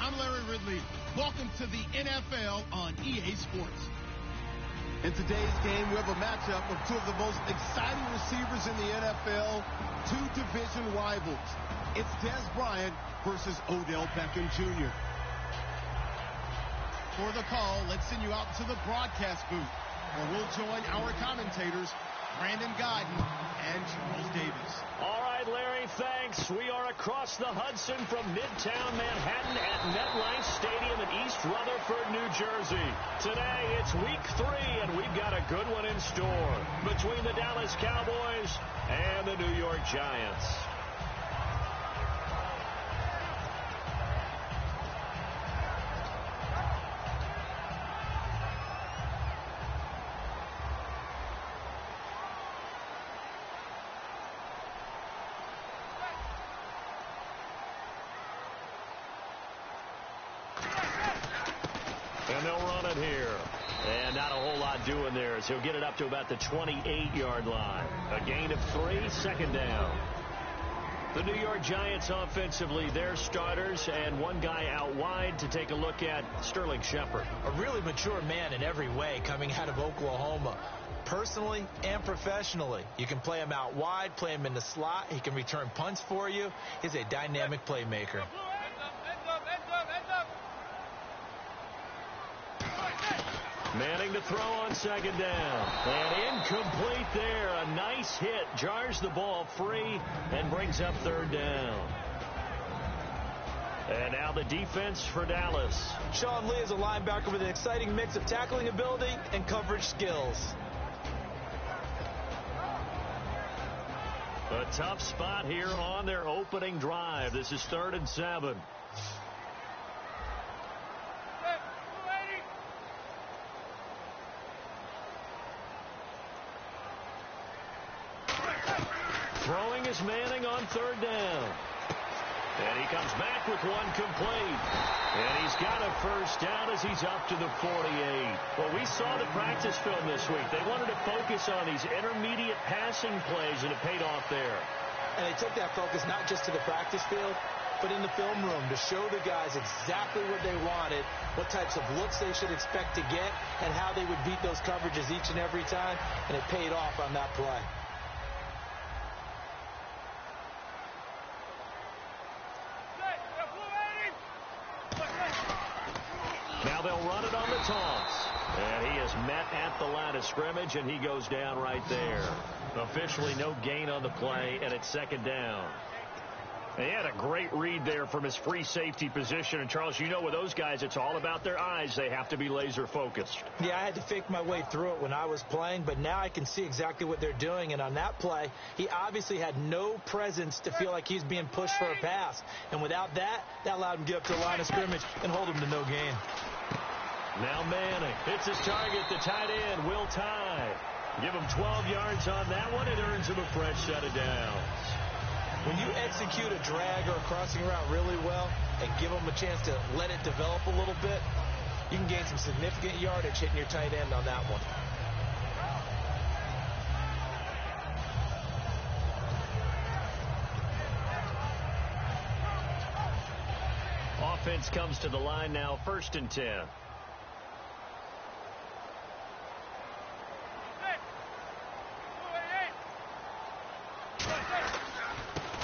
I'm Larry Ridley. Welcome to the NFL on EA Sports. In today's game, we have a matchup of two of the most exciting receivers in the NFL, two division rivals. It's Dez Bryant versus Odell Beckham Jr. For the call, let's send you out to the broadcast booth, where we'll join our commentators, Brandon Godden and Charles Davis. All right, Larry, thanks. We are across the Hudson from Midtown Manhattan at MetLife Stadium in East Rutherford, New Jersey. Today, it's week 3, and we've got a good one in store between the Dallas Cowboys and the New York Giants. And they'll run it here. And not a whole lot doing there as he'll get it up to about the 28-yard line. A gain of 3, second down. The New York Giants offensively, their starters, and one guy out wide to take a look at, Sterling Shepard. A really mature man in every way coming out of Oklahoma. Personally and professionally, you can play him out wide, play him in the slot. He can return punts for you. He's a dynamic playmaker. Manning to throw on second down. And incomplete there. A nice hit. Jars the ball free and brings up third down. And now the defense for Dallas. Sean Lee is a linebacker with an exciting mix of tackling ability and coverage skills. A tough spot here on their opening drive. This is 3rd and 7. Throwing is Manning on third down. And he comes back with one complete. And he's got a first down as he's up to the 48. Well, we saw the practice film this week. They wanted to focus on these intermediate passing plays, and it paid off there. And they took that focus not just to the practice field, but in the film room to show the guys exactly what they wanted, what types of looks they should expect to get, and how they would beat those coverages each and every time. And it paid off on that play. Now they'll run it on the toss. And he is met at the line of scrimmage, and he goes down right there. Officially no gain on the play, and it's second down. He had a great read there from his free safety position. And, Charles, you know with those guys, it's all about their eyes. They have to be laser focused. Yeah, I had to fake my way through it when I was playing, but now I can see exactly what they're doing. And on that play, he obviously had no presence to feel like he's being pushed for a pass. And without that, that allowed him to get up to the line of scrimmage and hold him to no gain. Now Manning hits his target, the tight end, Will Tye. Give him 12 yards on that one. It earns him a fresh set of downs. When you execute a drag or a crossing route really well and give them a chance to let it develop a little bit, you can gain some significant yardage hitting your tight end on that one. Offense comes to the line now, 1st and 10.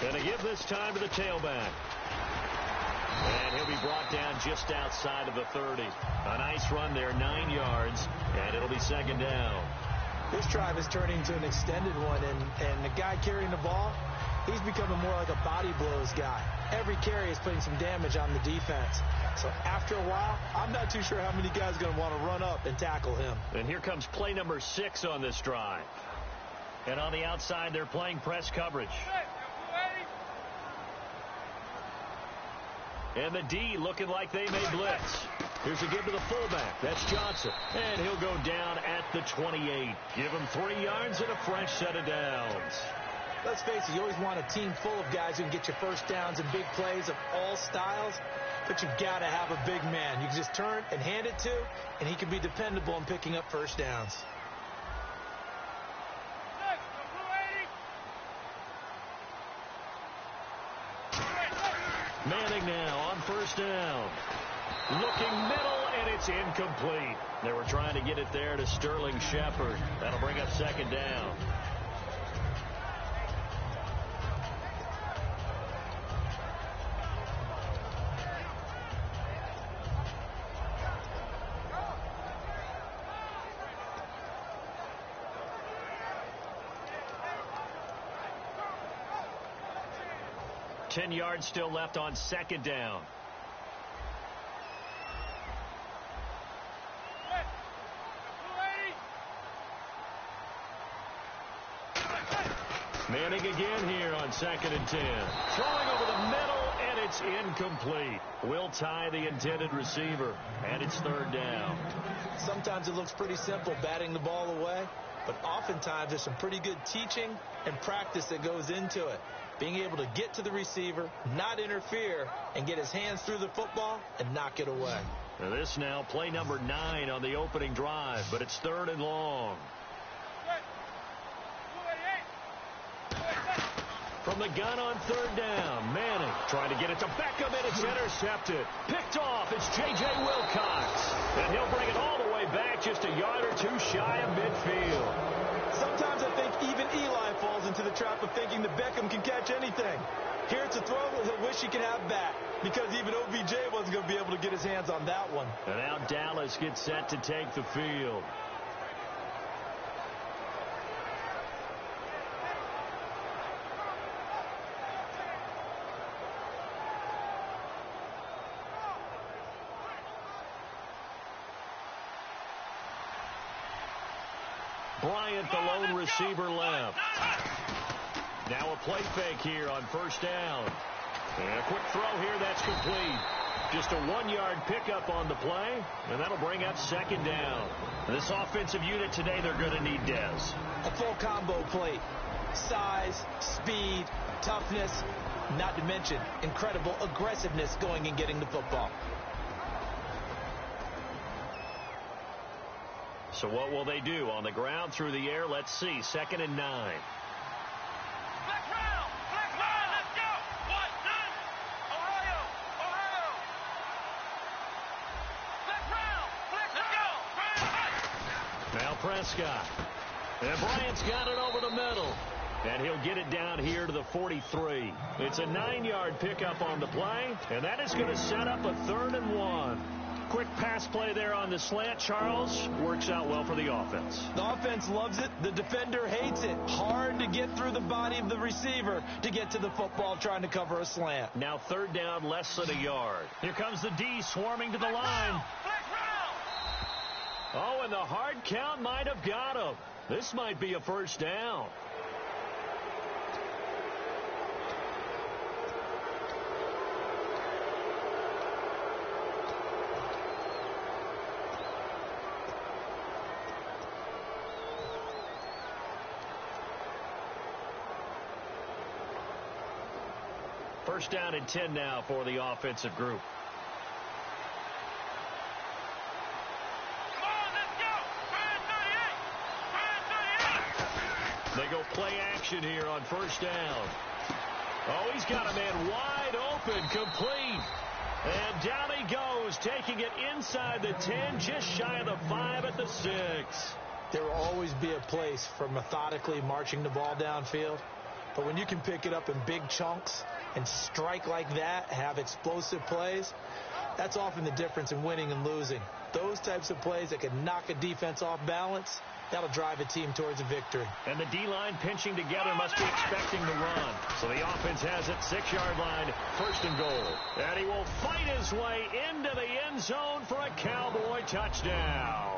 Going to give this time to the tailback. And he'll be brought down just outside of the 30. A nice run there, 9 yards, and it'll be second down. This drive is turning into an extended one, and the guy carrying the ball, he's becoming more like a body blows guy. Every carry is putting some damage on the defense. So after a while, I'm not too sure how many guys are going to want to run up and tackle him. And here comes play number 6 on this drive. And on the outside, they're playing press coverage. And the D looking like they may blitz. Here's a give to the fullback. That's Johnson. And he'll go down at the 28. Give him 3 yards and a fresh set of downs. Let's face it, you always want a team full of guys who can get you first downs and big plays of all styles. But you've got to have a big man you can just turn and hand it to, and he can be dependable in picking up first downs. Manning now on first down. Looking middle, and it's incomplete. They were trying to get it there to Sterling Shepard. That'll bring up second down. Ten yards still left on second down. Manning again here on 2nd and 10. Throwing over the middle, and it's incomplete. Will tie the intended receiver, and it's third down. Sometimes it looks pretty simple, batting the ball away, but oftentimes there's some pretty good teaching and practice that goes into it. Being able to get to the receiver, not interfere, and get his hands through the football and knock it away. Now this now play number 9 on the opening drive, but it's third and long. From the gun on third down, Manning trying to get it to Beckham, and it's intercepted. Picked off, it's J.J. Wilcox. And he'll bring it all the way back just a yard or two shy of midfield. Sometimes I think even Eli falls into the trap of thinking that Beckham can catch anything. Here it's a throw that he'll wish he could have back, because even OBJ wasn't going to be able to get his hands on that one. And now Dallas gets set to take the field. Bryant, the lone receiver, left. Now a play fake here on first down. And a quick throw here, that's complete. Just a 1-yard pickup on the play, and that'll bring up second down. This offensive unit today, they're going to need Dez. A full combo plate. Size, speed, toughness, not to mention incredible aggressiveness going and getting the football. So what will they do? On the ground, through the air, let's see. 2nd and 9. Black round, let's go. 1, 9, Ohio. Let's go. Now Prescott. And Bryant's got it over the middle. And he'll get it down here to the 43. It's a 9-yard pickup on the play, and that is going to set up a 3rd and 1. Quick pass play there on the slant, Charles. Works out well for the offense. The offense loves it. The defender hates it. Hard to get through the body of the receiver to get to the football trying to cover a slant. Now third down, less than a yard. Here comes the D swarming to the line. Oh, and the hard count might have got him. This might be a first down. First down and 10 now for the offensive group. Come on, let's go. 38. They go play action here on first down. Oh, he's got a man wide open, complete. And down he goes, taking it inside the 10, just shy of the 5 at the 6. There will always be a place for methodically marching the ball downfield. But when you can pick it up in big chunks and strike like that, have explosive plays, that's often the difference in winning and losing. Those types of plays that can knock a defense off balance, that'll drive a team towards a victory. And the D-line pinching together must be expecting the run. So the offense has it, 6-yard line, 1st and goal. And he will fight his way into the end zone for a Cowboy touchdown.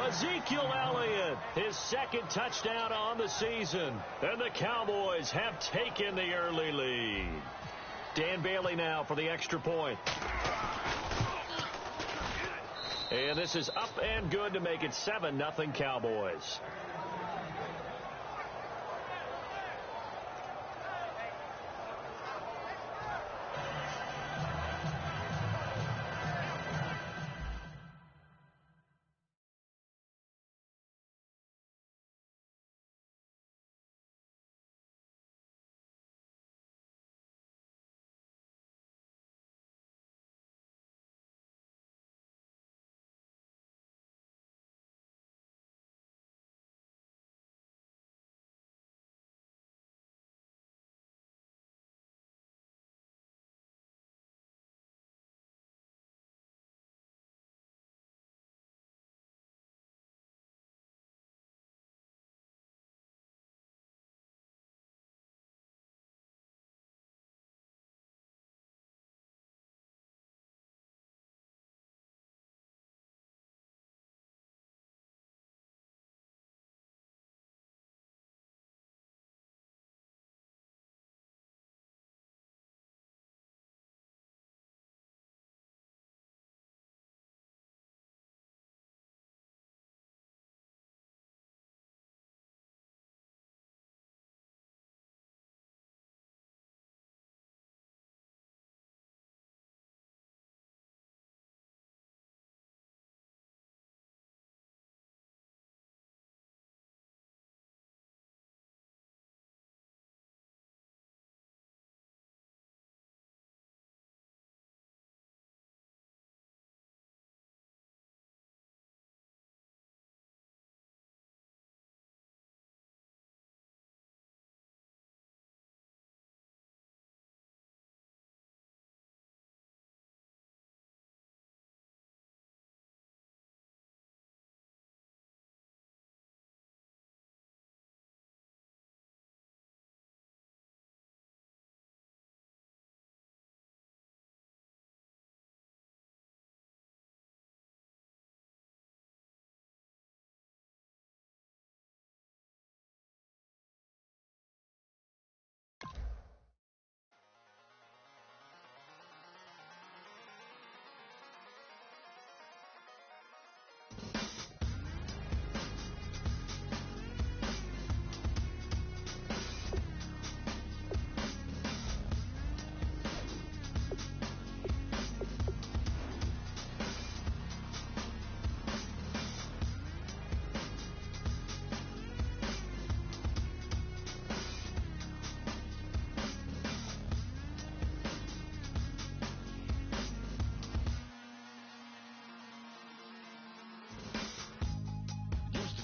Ezekiel Elliott, his second touchdown on the season. And the Cowboys have taken the early lead. Dan Bailey now for the extra point. And this is up and good to make it 7-0 Cowboys.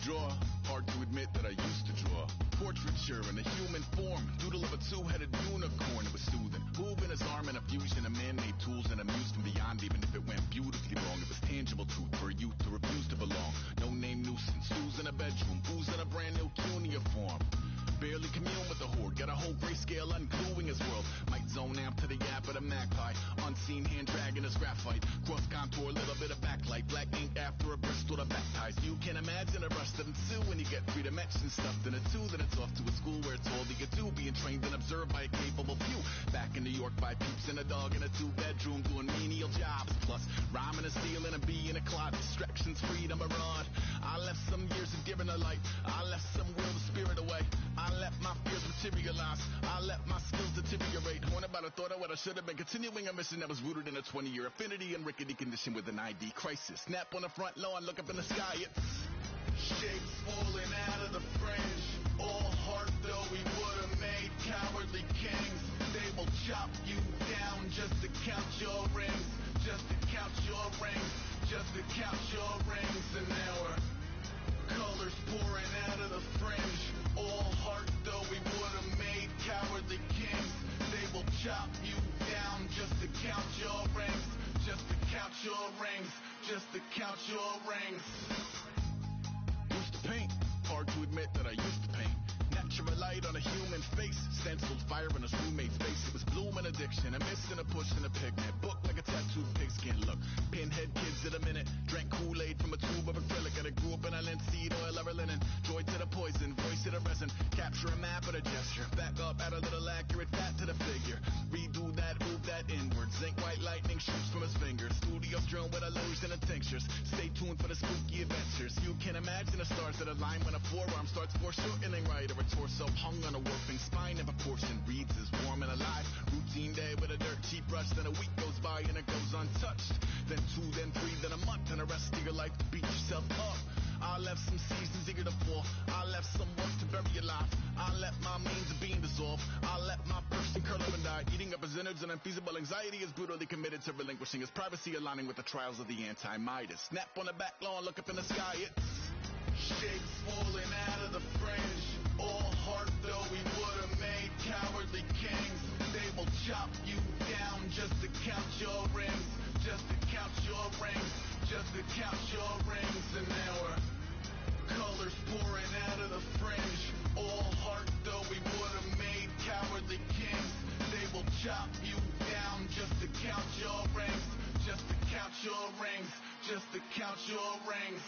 Draw, hard to admit that I used to draw. Portraiture in a human form, doodle of a two-headed unicorn. It was soothing, moving his arm in a fusion of man-made tools, and amused him beyond even if it went beautifully wrong. It was tangible truth for a youth to refuse to belong. No name nuisance, who's in a bedroom, who's in a brand new cuneiform. Barely commune with the horde, got a whole grayscale ungluing his world. Might zone out to the yap of the magpie, unseen hand dragging his graphite. Cross contour, little bit of backlight, black ink after a Bristol to back ties. You can imagine a rush that ensue when you get 3 dimensions stuffed in a 2. Then it's off to a school where it's all that you do, being trained and observed by a capable few. Back in New York by peeps and a dog in a 2-bedroom doing menial jobs. Plus rhyming and stealing and being a clot, distractions, freedom, a rod. I left some years of giving a light, I left some will to spirit away. I let my fears materialize, I let my skills deteriorate. Horn about a thought of what I should have been, continuing a mission that was rooted in a 20-year affinity and rickety condition with an ID crisis. Snap on the front lawn, look up in the sky, it's shapes falling out of the fringe. All heart though we would have made cowardly kings. They will chop you down just to count your rings, just to count your rings, just to count your rings. And now we're colors pouring out of the fringe. All heart though we would have made cowardly kings. They will chop you down just to count your rings, just to count your rings, just to count your rings. Used to paint, hard to admit that I used to paint. Natural light on a human in face, stenciled fire in his roommate's face. It was bloom and addiction, a miss and a push and a pigment. Book like a tattooed pigskin look. Pinhead kids in a minute. Drank Kool-Aid from a tube of acrylic. And I grew up in a linseed oil ever linen. Joy to the poison, voice to the resin. Capture a map of a gesture. Back up, add a little accurate fat to the figure. Redo that, move that inward. Zinc white lightning shoots from his fingers. Studio strewn with a lotion and tinctures. Stay tuned for the spooky adventures. You can imagine the stars that align when a forearm starts foreshortening right, or a torso hung on a warping spine of a portion reads as warm and alive. Routine day with a dirt cheap brush, then a week goes by and it goes untouched. Then 2, then 3, then a month, and the rest of your life to beat yourself up. I left some seasons eager to fall. I left some work to bury your life. I let my means of being dissolve. I let my person curl up and die. Eating up his innards and unfeasible anxiety is brutally committed to relinquishing his privacy, aligning with the trials of the anti-Midas. Snap on the back lawn, look up in the sky. It's shapes falling out of the fringe. All heart though we would have made cowardly kings. They will chop you down just to count your rings. Just to count your rings. Just to count your rings. And now we're colors pouring out of the fringe. All heart though we would have made cowardly kings. They will chop you down just to count your rings. Just to count your rings. Just to count your rings.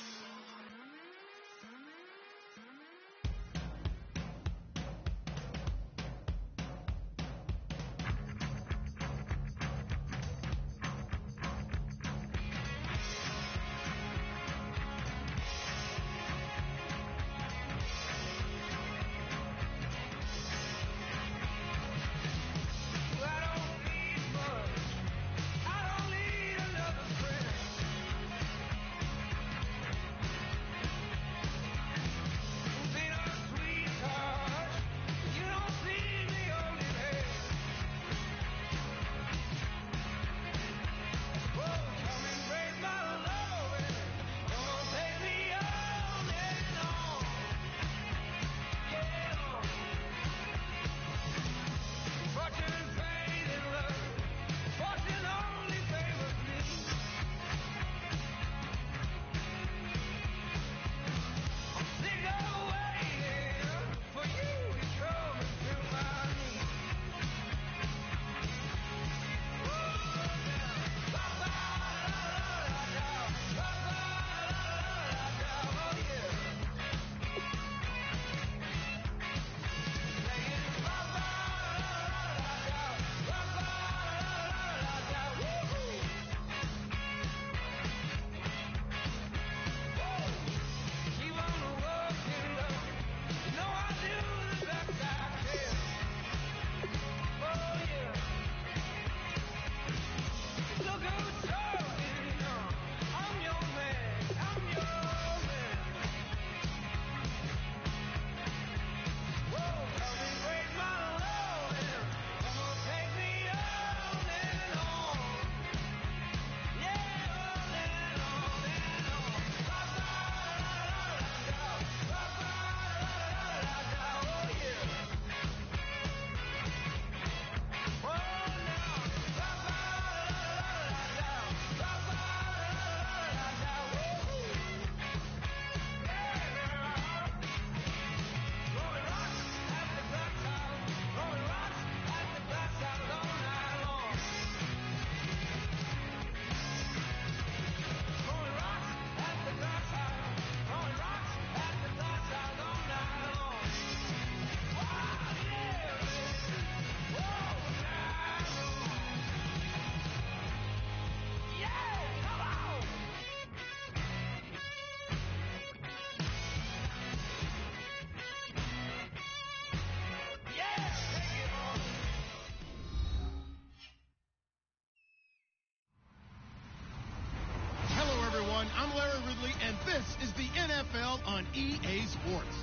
I'm Larry Ridley, and this is the NFL on EA Sports.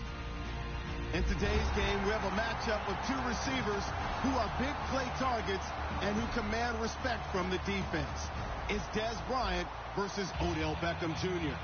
In today's game, we have a matchup of two receivers who are big play targets and who command respect from the defense. It's Dez Bryant versus Odell Beckham Jr.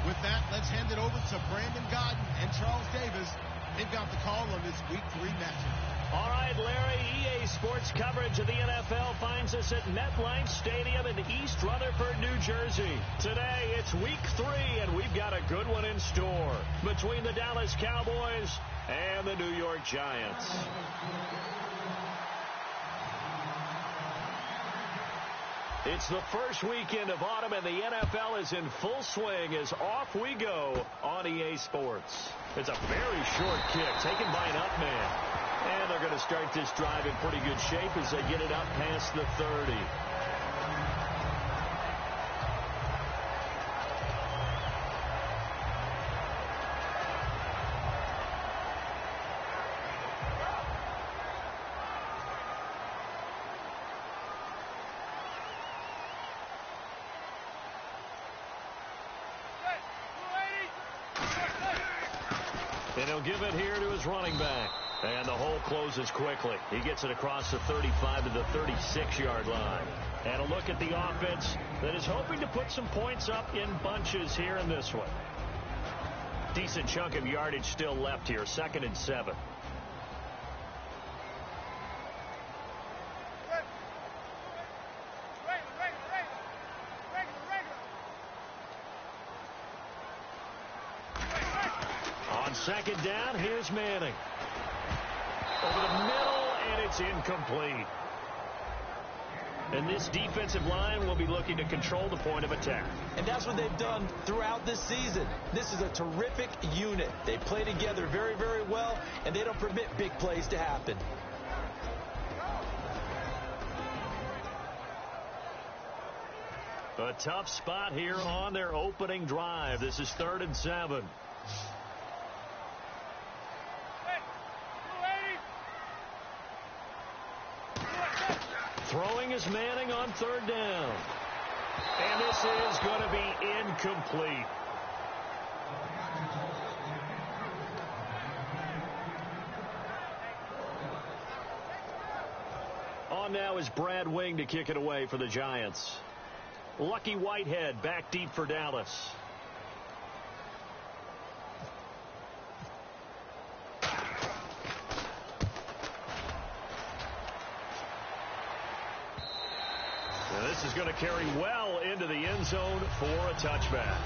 With that, let's hand it over to Brandon Godden and Charles Davis. They've got the call on this Week 3 matchup. All right, Larry, EA Sports coverage of the NFL finds us at MetLife Stadium in East Rutherford, New Jersey. Today, it's week 3, and we've got a good one in store between the Dallas Cowboys and the New York Giants. It's the first weekend of autumn, and the NFL is in full swing as off we go on EA Sports. It's a very short kick taken by an up man. And they're going to start this drive in pretty good shape as they get it up past the 30. And he'll give it here to his running back. And the hole closes quickly. He gets it across the 35 to the 36-yard line. And a look at the offense that is hoping to put some points up in bunches here in this one. Decent chunk of yardage still left here. 2nd and 7. On 2nd down, here's Manning. Over the middle, and it's incomplete. And this defensive line will be looking to control the point of attack. And that's what they've done throughout this season. This is a terrific unit. They play together very, very well, and they don't permit big plays to happen. A tough spot here on their opening drive. This is 3rd and 7. Throwing is Manning on 3rd down. And this is going to be incomplete. On now is Brad Wing to kick it away for the Giants. Lucky Whitehead back deep for Dallas. This is going to carry well into the end zone for a touchback.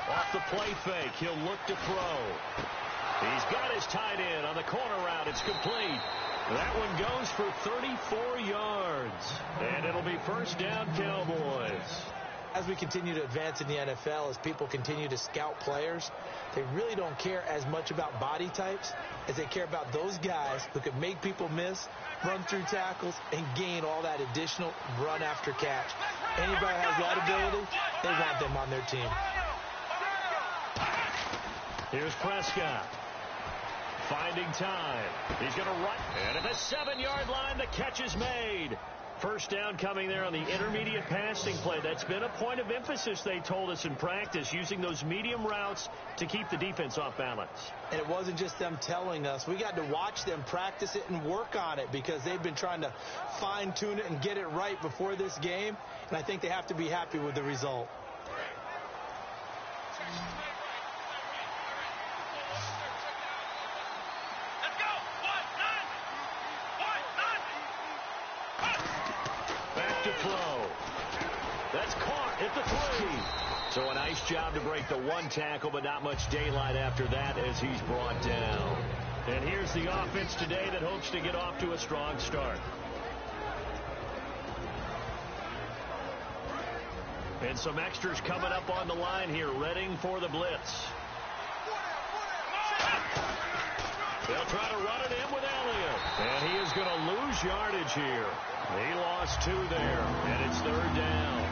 Off the play fake, he'll look to throw. He's got his tight end on the corner route. It's complete. That one goes for 34 yards. And it'll be 1st down, Cowboys. As we continue to advance in the NFL, as people continue to scout players, they really don't care as much about body types as they care about those guys who can make people miss, run through tackles, and gain all that additional run after catch. Anybody has that ability, they want them on their team. Here's Prescott. Finding time. He's going to run. And at the 7-yard line, the catch is made. 1st down coming there on the intermediate passing play. That's been a point of emphasis, they told us in practice, using those medium routes to keep the defense off balance. And it wasn't just them telling us. We got to watch them practice it and work on it because they've been trying to fine-tune it and get it right before this game. And I think they have to be happy with the result. That's caught at the 3. So a nice job to break the 1 tackle, but not much daylight after that as he's brought down. And here's the offense today that hopes to get off to a strong start. And some extras coming up on the line here, readying for the blitz. They'll They'll try to run it in with Elliott. And he is going to lose yardage here. He lost 2 there, and it's 3rd down.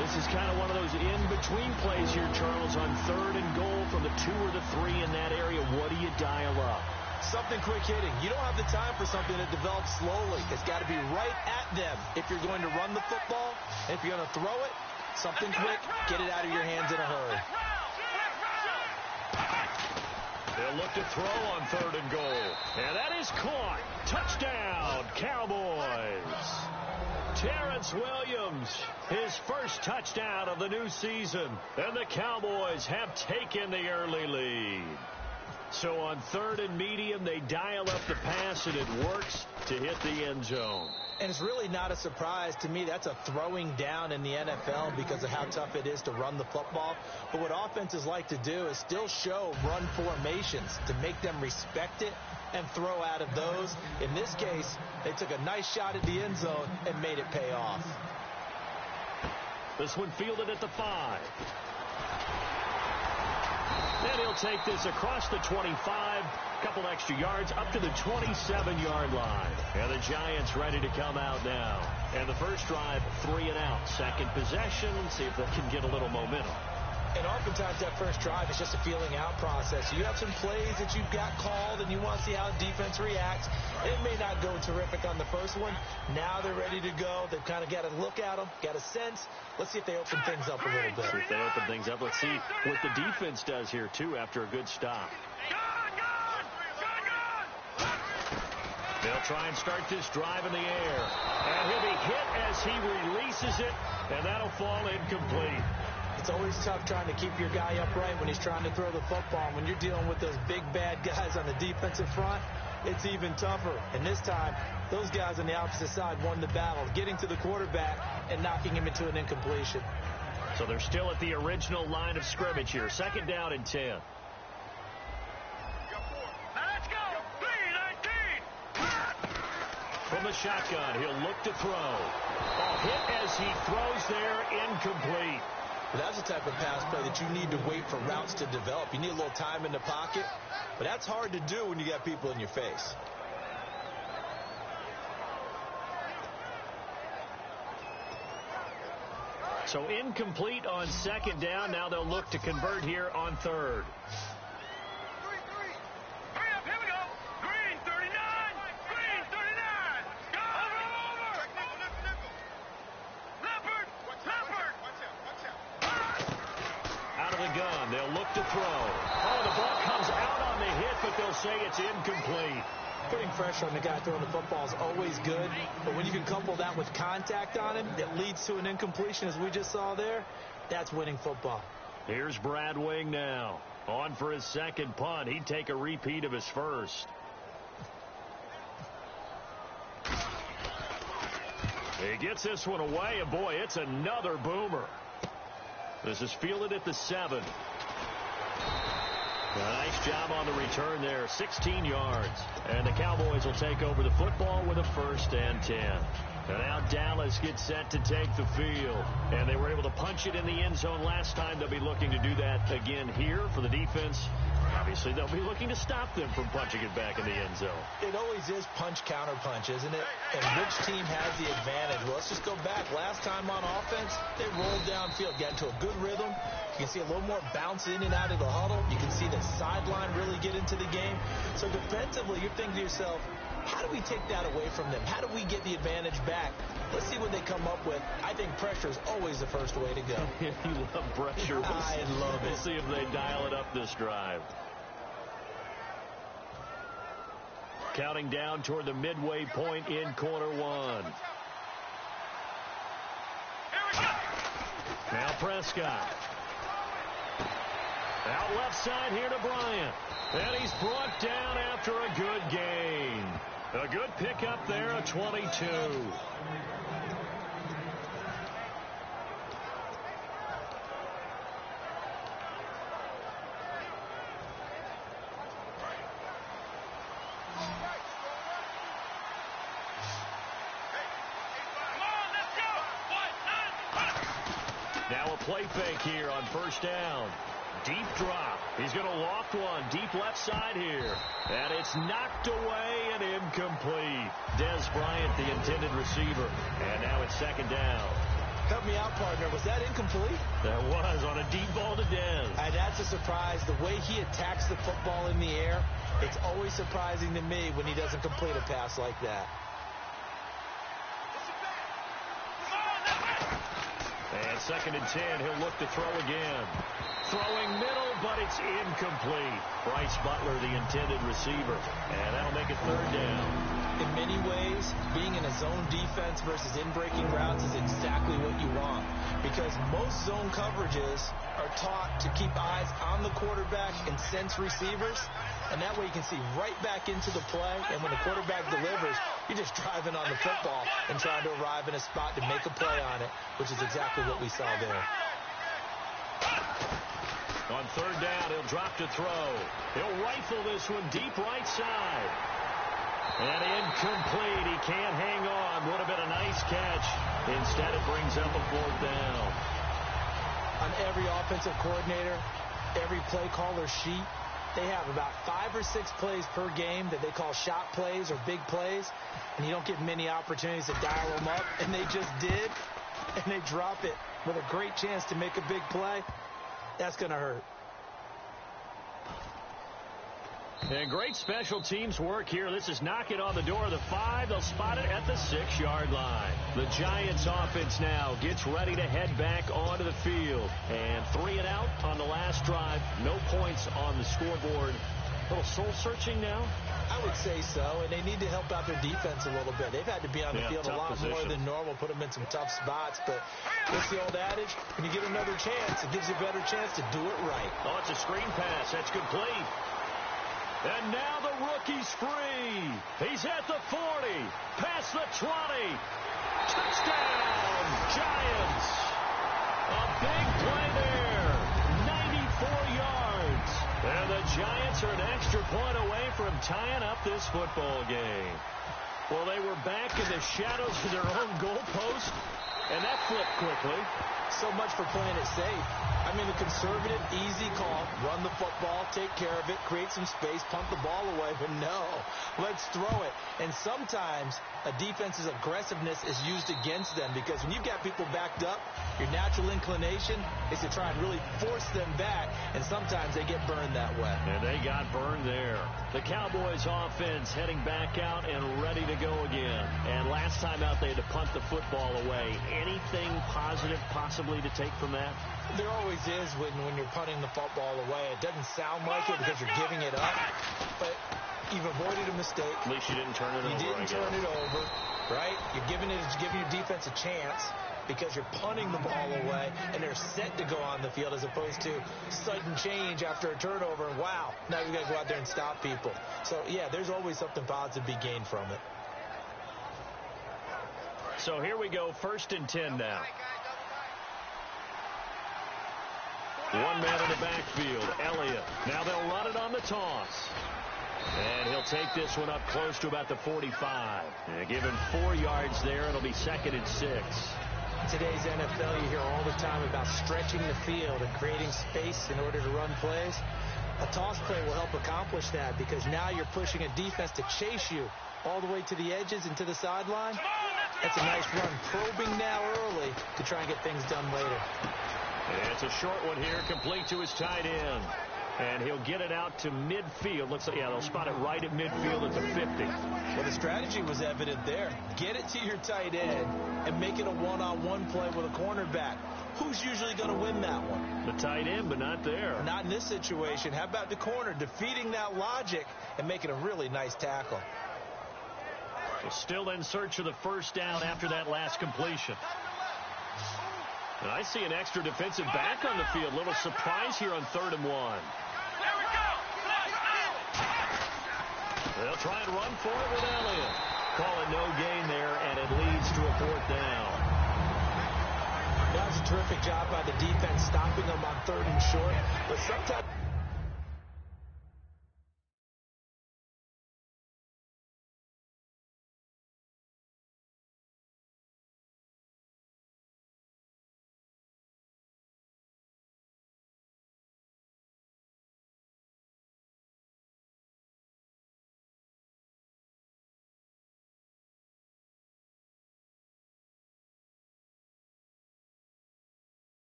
This is kind of one of those in-between plays here, Charles, on 3rd and goal from the 2 or the 3 in that area. What do you dial up? Something quick hitting. You don't have the time for something that develops slowly. It's got to be right at them if you're going to run the football. If you're going to throw it, something quick, get it out of your hands in a hurry. They'll look to throw on 3rd and goal. And that is caught. Touchdown, Cowboys. Terrence Williams, his first touchdown of the new season. And the Cowboys have taken the early lead. So on 3rd and medium, they dial up the pass, and it works to hit the end zone. And it's really not a surprise to me. That's a throwing down in the NFL because of how tough it is to run the football. But what offenses like to do is still show run formations to make them respect it and throw out of those. In this case, they took a nice shot at the end zone and made it pay off. This one fielded at the 5. And he'll take this across the 25, couple extra yards, up to the 27-yard line. And the Giants ready to come out now. And the first drive, 3 and out. Second possession, see if they can get a little momentum. And oftentimes that first drive is just a feeling out process. You have some plays that you've got called and you want to see how the defense reacts. It may not go terrific on the first one. Now they're ready to go. They've kind of got to look at them, got a sense. Let's see if they open things up a little bit. See if they open things up. Let's see what the defense does here, too, after a good stop. They'll try and start this drive in the air. And he'll be hit as he releases it, and that'll fall incomplete. It's always tough trying to keep your guy upright when he's trying to throw the football. When you're dealing with those big, bad guys on the defensive front, it's even tougher. And this time, those guys on the opposite side won the battle, getting to the quarterback and knocking him into an incompletion. So they're still at the original line of scrimmage here. 2nd down and 10. Let's go. 3-19. From the shotgun, he'll look to throw. A hit as he throws there, incomplete. That's the type of pass play that you need to wait for routes to develop. You need a little time in the pocket, but that's hard to do when you got people in your face. So incomplete on 2nd down. Now they'll look to convert here on 3rd. Hurry up, here we go. Green 39. Green 39. Go. Over. Leopard. Leopard. Out of the gun, they'll look to throw. Oh, the ball comes out on the hit, but they'll say it's incomplete. Putting pressure on the guy throwing the football is always good, but when you can couple that with contact on him that leads to an incompletion, as we just saw there, that's winning football. Here's Brad Wing now. On for his 2nd punt. He'd take a repeat of his first. He gets this one away, and boy, it's another boomer. This is fielded at the 7. A nice job on the return there, 16 yards. And the Cowboys will take over the football with a 1st and 10. And now Dallas gets set to take the field. And they were able to punch it in the end zone last time. They'll be looking to do that again here for the defense. Obviously, they'll be looking to stop them from punching it back in the end zone. It always is punch-counter-punch, isn't it? And which team has the advantage? Well, let's just go back. Last time on offense, they rolled downfield, got into a good rhythm. You can see a little more bounce in and out of the huddle. You can see the sideline really get into the game. So defensively, you're thinking to yourself, how do we take that away from them? How do we get the advantage back? Let's see what they come up with. I think pressure is always the first way to go. You love pressure. I love it. We'll see if they dial it up this drive. Counting down toward the midway point in quarter 1. Now Prescott. Out left side here to Bryant. And he's brought down after a good gain. A good pickup there, a 22. Now a play fake here on first down. Deep drop. He's going to loft one deep left side here. And it's knocked away and incomplete. Des Bryant, the intended receiver. And now it's second down. Help me out, partner. Was that incomplete? That was on a deep ball to Des. And that's a surprise. The way he attacks the football in the air, it's always surprising to me when he doesn't complete a pass like that. And second and 10, he'll look to throw again. Throwing middle, but it's incomplete. Bryce Butler, the intended receiver. And that'll make it third down. In many ways, being in a zone defense versus in-breaking routes is exactly what you want. Because most zone coverages are taught to keep eyes on the quarterback and sense receivers. And that way you can see right back into the play. And when the quarterback delivers, you're just driving on the football and trying to arrive in a spot to make a play on it, which is exactly what we saw there. On third down, he'll drop to throw. He'll rifle this one deep right side. And incomplete. He can't hang on. Would have been a nice catch. Instead, it brings up a fourth down. On every offensive coordinator, every play caller sheet, they have about 5 or 6 plays per game that they call shot plays or big plays. And you don't get many opportunities to dial them up. And they just did. And they drop it with a great chance to make a big play. That's going to hurt. And great special teams work here. This is knocking on the door of the 5. They'll spot it at the 6-yard line. The Giants offense now gets ready to head back onto the field. And 3 and out on the last drive. No points on the scoreboard. A little soul-searching now? I would say so, and they need to help out their defense a little bit. They've had to be on the field a lot more than normal, put them in some tough spots. But what's the old adage? When you get another chance, it gives you a better chance to do it right. Oh, it's a screen pass. That's complete. And now the rookie's free. He's at the 40, past the 20. Touchdown, Giants. A big play there. 94 yards. And the Giants are an extra point away from tying up this football game. Well, they were back in the shadows of their own goalpost, and that flipped quickly. So much for playing it safe. I mean, the conservative, easy call, run the football, take care of it, create some space, punt the ball away. But no, let's throw it. And sometimes a defense's aggressiveness is used against them because when you've got people backed up, your natural inclination is to try and really force them back, and sometimes they get burned that way. And they got burned there. The Cowboys offense heading back out and ready to go again. And last time out, they had to punt the football away. Anything positive possibly to take from that? There always is when you're punting the football away. It doesn't sound like it because you're giving it up, but you've avoided a mistake. At least you didn't turn it over. You didn't turn it over, right? You're giving your defense a chance because you're punting the ball away, and they're set to go on the field as opposed to sudden change after a turnover, and wow, now we've got to go out there and stop people. So, yeah, there's always something positive to be gained from it. So here we go, 1st and 10 now. One man in the backfield, Elliott. Now they'll run it on the toss. And he'll take this one up close to about the 45. And give him 4 yards there. It'll be 2nd and 6. In today's NFL, you hear all the time about stretching the field and creating space in order to run plays. A toss play will help accomplish that because now you're pushing a defense to chase you all the way to the edges and to the sideline. That's a nice run, probing now early to try and get things done later. And it's a short one here, complete to his tight end. And he'll get it out to midfield. Looks like, yeah, they'll spot it right at midfield at the 50. Well, the strategy was evident there. Get it to your tight end and make it a one-on-one play with a cornerback. Who's usually going to win that one? The tight end, but not there. Not in this situation. How about the corner defeating that logic and making a really nice tackle? So still in search of the first down after that last completion. And I see an extra defensive back on the field. Little surprise here on 3rd and 1. They'll try and run for it with Elliott. Call it no gain there, and it leads to a 4th down. That was a terrific job by the defense stopping them on 3rd and short. But sometimes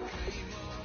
came up.